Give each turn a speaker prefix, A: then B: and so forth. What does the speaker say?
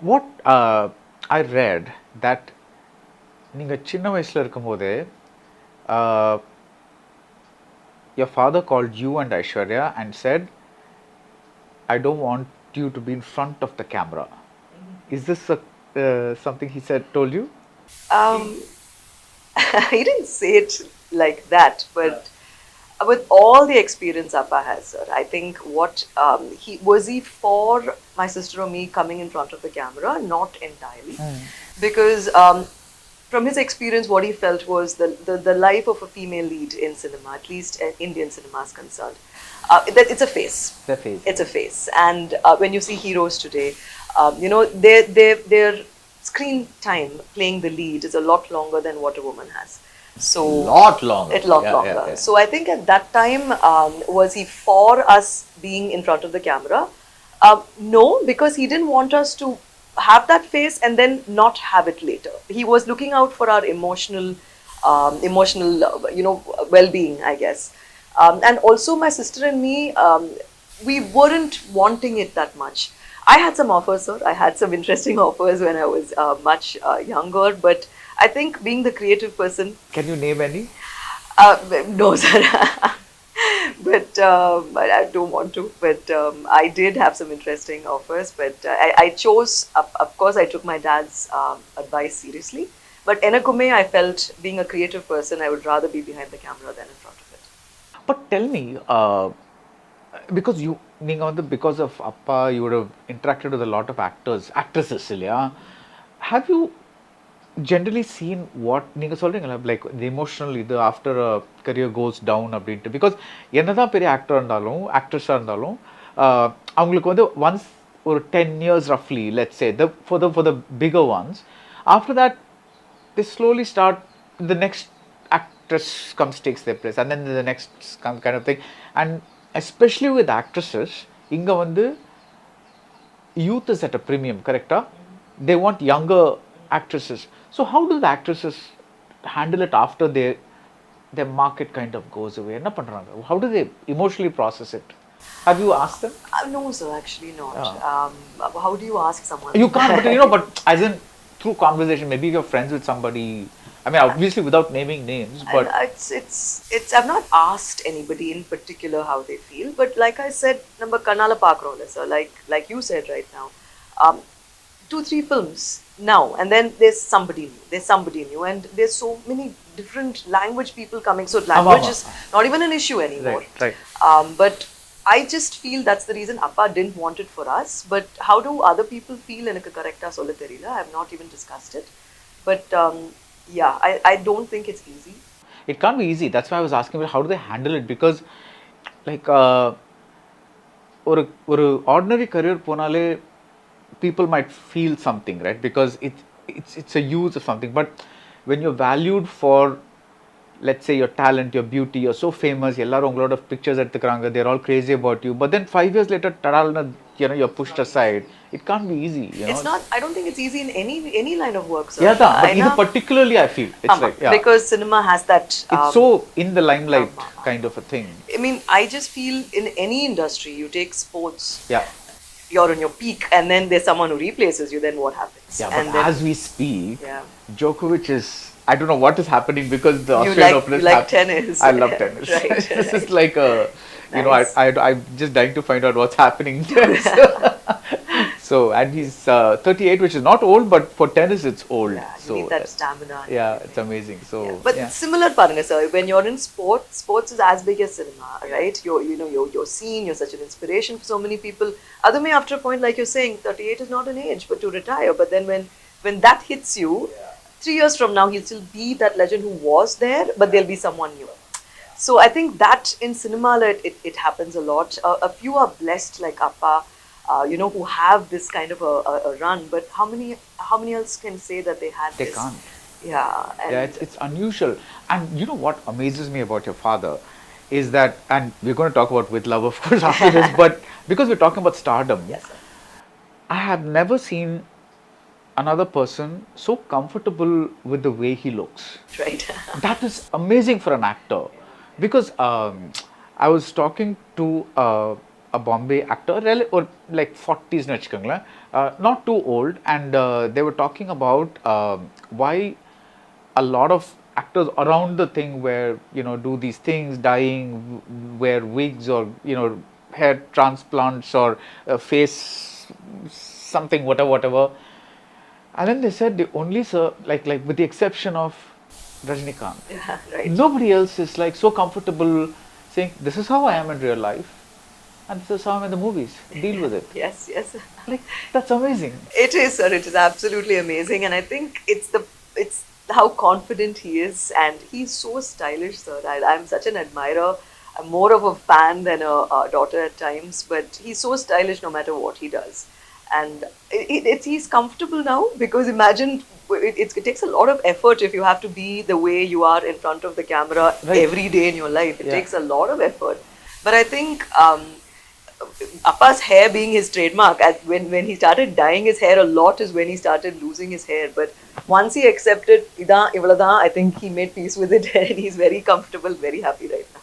A: what I read that நீங்க சின்ன வயசுல இருக்கும்போதே uh, your father called you and Aishwarya and said, I don't want you to be in front of the camera. Is this something he said, told you?
B: Um, he didn't say it like that, but with all the experience Appa has, sir, I think what he for my sister or me coming in front of the camera? Not entirely, because from his experience, what he felt was the life of a female lead in cinema, at least Indian cinema is concerned. That it's a phase.
A: The phase.
B: It's a phase, and when you see heroes today, their screen time playing the lead is a lot longer than what a woman has. So
A: Lot longer.
B: a lot
A: Yeah,
B: longer.
A: yeah, yeah.
B: So I think at that time, was he for us being in front of the camera? No, because he didn't want us to have that phase and then not have it later. He was looking out for our emotional, well-being, I guess. And also, my sister and me, we weren't wanting it that much. I had some offers, sir. I had some interesting offers when I was much younger, but I think being the creative person,
A: Can you name any?
B: no, sir. But I don't want to. But I did have some interesting offers. But I chose, of course, I took my dad's advice seriously. But Enakume, I felt being a creative person, I would rather be behind the camera than in front of it.
A: But tell me, because you, because of Appa, you would have interacted with a lot of actresses, yeah. Have you generally seen what நீங்க சொல்றீங்களா like the emotional இது after a career goes down அப்படின்ட்டு because என்னதான் பெரிய actor இருந்தாலும் ஆக்ட்ரஸாக இருந்தாலும் அவங்களுக்கு வந்து once ஒரு 10 years roughly let's say for the bigger ones after that they slowly start the next actress comes takes their place and then the next kind of thing and especially with actresses இங்க வந்து youth is at a premium, correct? They want younger actresses. So how do the actresses handle it after their market kind of goes away? என்ன பண்றாங்க? How do they emotionally process it? Have you asked them?
B: No, sir, actually not. How do you ask someone?
A: You can't, but as in through conversation, maybe you're friends with somebody. I mean, obviously without naming names, but
B: It's I've not asked anybody in particular how they feel, but like I said, number kanala pakrola, sir, like you said right now, 2-3 films now, and then there's somebody new, and there's so many different language people coming, so language is not even an issue anymore.
A: Right.
B: But I just feel that's the reason Appa didn't want it for us. But how do other people feel? Enakku correcta solla theriyala. I have not even discussed it. But yeah, I don't think it's easy.
A: It can't be easy. That's why I was asking about how do they handle it because like ஒரு ordinary career போனாலே people might feel something, right? Because it's a use of something. But when you're valued for, let's say, your talent, your beauty, you're so famous, எல்லாரும் உங்களோட pictures எடுத்துக்கிறாங்க, they're all crazy about you. But then 5 years later, tadalna, you're pushed aside. It can't be easy,
B: It's not. I don't think it's easy in any line of work, sir.
A: Yeah, but either particularly I feel it's like
B: because cinema has that.
A: It's so in the limelight kind of a thing.
B: I mean, I just feel in any industry, you take sports.
A: Yeah.
B: You're on your peak, and then there's someone who replaces you. Then what happens?
A: Yeah,
B: and
A: but
B: then,
A: as we speak, Djokovic is. I don't know what is happening because the
B: you
A: Australian Open is
B: like tennis.
A: I love tennis.
B: Right.
A: This is like a,
B: Nice.
A: I'm just dying to find out what's happening. So, and he's 38, which is not old, but for tennis it's old.
B: Yeah, you
A: so
B: need that stamina.
A: yeah, it's amazing. So,
B: But similar, paranga sir. When you're in sports is as big as cinema, right? You're seen. You're such an inspiration for so many people. Otherwise, after a point, like you're saying, 38 is not an age, but to retire. But then when that hits you, 3 years from now, he'll still be that legend who was there, but there'll be someone new. So I think that in cinema, it happens a lot. A few are blessed, like Appa, who have this kind of a run. But how many else can say that they had
A: they
B: this?
A: can't.
B: Yeah. And
A: It's unusual. And you know what amazes me about your father is that, and we're going to talk about With Love, of course, after this, but because we're talking about Stardom,
B: yes, sir.
A: I have never seen another person so comfortable with the way he looks.
B: Right.
A: That is amazing for an actor because I was talking to a Bombay actor, or like 40s, not too old, and they were talking about why a lot of actors around the thing where do these things, dying, wear wigs, or hair transplants, or face something, whatever. And then they said the only like with the exception of Rajinikanth,
B: Yeah, right.
A: nobody else is like so comfortable saying this is how I am in real life and this is how I'm in the movies. Deal with it.
B: Yes, yes.
A: Like that's amazing.
B: It is, sir. It is absolutely amazing, and I think it's how confident he is, and he's so stylish, sir. I'm such an admirer. I'm more of a fan than a daughter at times, but he's so stylish no matter what he does, and he's comfortable now because imagine it takes a lot of effort if you have to be the way you are in front of the camera
A: Right.
B: every day in your life. It
A: Yeah.
B: takes a lot of effort, but I think. Appa's hair being his trademark, when he started dyeing his hair a lot is when he started losing his hair. But once he accepted, I think he made peace with it and he's very comfortable, very happy right now.